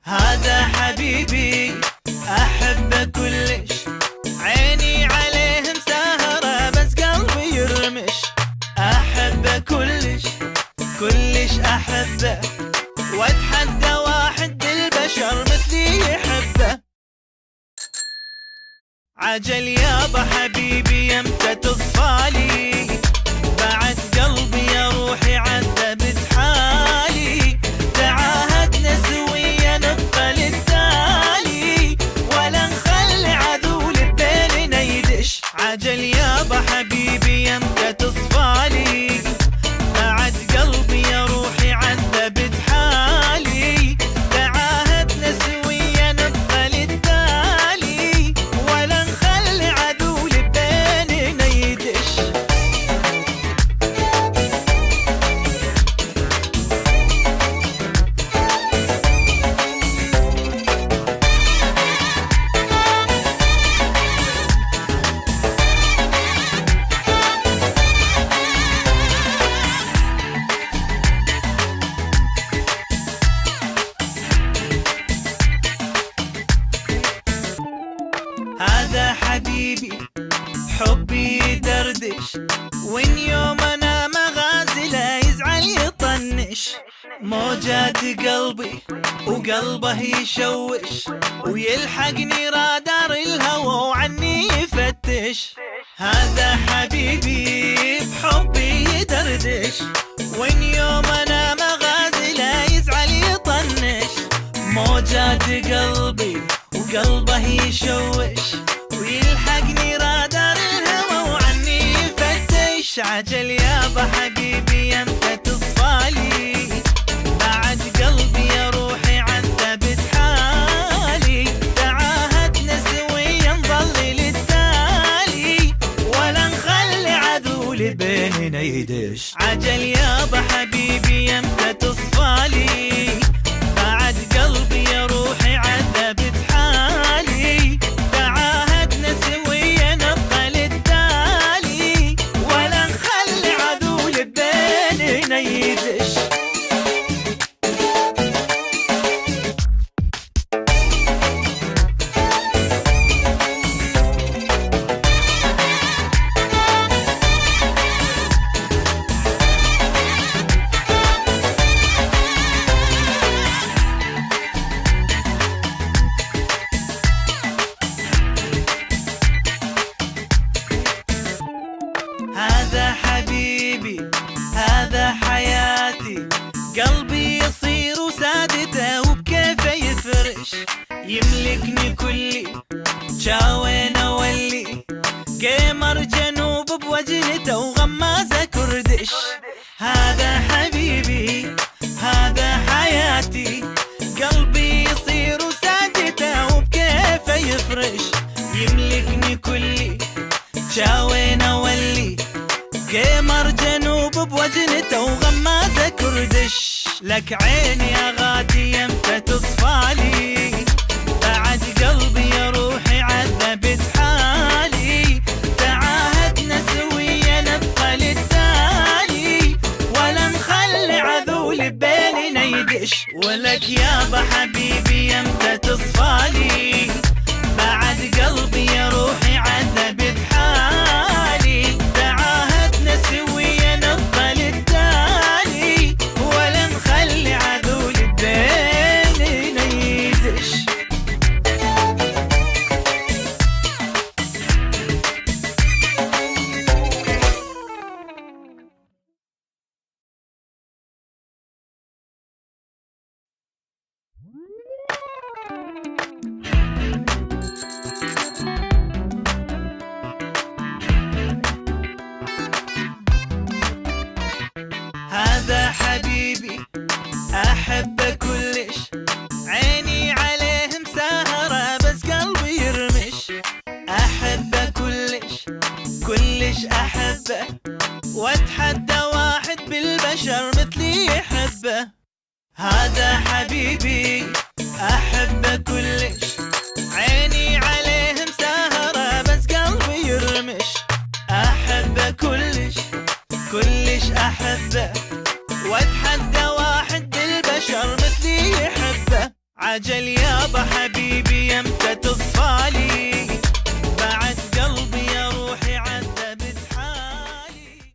هذا حبيبي أحبه كلش، عيني عليه مسهرة بس قلبي يرمش. أحبه كلش كلش أحبه، وأتحدى واحد بالبشر مثلي يحبه. عجل يابا حبيبي يمتى تصفالي، بعد قلبي يا روحي عذبت حالي. تعاهدنا سويا نبقى للتالي، ولا نخلي عذول بيننا يدش. عجل يابا حبيبي يمتى تصفالي، بعد قلبي يا روحي عذبت حالي. تعاهدنا سويا نبقى للتالي، ولا نخلي عذول بيننا يدش. هذا حبيبي حبي يدردش، وين يوم انا مغازله يزعل يطنش. موجات قلبي وقلبه يشوش، ويلحقني رادار الهوى وعني يفتش. هذا حبيبي بحبي يدردش، وين يوم انا مغازله يزعل يطنش. موجات قلبي وقلبه يشوش، ويلحقني رادار الهوى وعني يفتش. عجل يابا حبيبي يمتى تصفالي، بعد قلبي يا روحي عذبت حالي. تعاهدنا سويا نظل للتالي، ولا نخلي عذول بيننا يدش. عجل يابا حبيبي يمتى تصفالي، بعد قلبي يا روحي عذبت حالي. تعاهدنا سويا نبقى للتالي، ولا نخلي عذول بيننا يدش. هذا حبيبي هذا حياتي، قلبي يصير سادته وبكيفه يفرش. يملكني كلي شاوين اولي، قمر جنوب بوجنته وغمازه كردش. هذا حبيبي هذا حياتي، قلبي يصير سادته وبكيفه يفرش. يملكني كلي شاوين اولي، قمر جنوب بوجنته وغمازه كردش. لك عيني يا غادي يمتى تصفالي، بعد قلبي يا روحي عذبت حالي. تعاهدنا سويا نبقى للتالي، ولا نخلي عذول بيننا يدش. ولك يابا حبيبي يمتى تصفالي، بعد قلبي يا روحي عذبت حالي. تعاهدنا سويا نبقى للتالي، ولا نخلي عذول بيننا يدش. هذا حبيبي أحبه كلش، عيني عليه مسهرة بس قلبي يرمش. أحبه كلش كلش أحبه، وأتحدى واحد بالبشر مثلي يحبه. هذا حبيبي أحبه كلش، عيني عليه مسهرة بس قلبي يرمش. أحبه كلش كلش أحبه، وأتحدى واحد بالبشر مثلي يحبه. عجل يابا حبيبي يمتى تصفالي.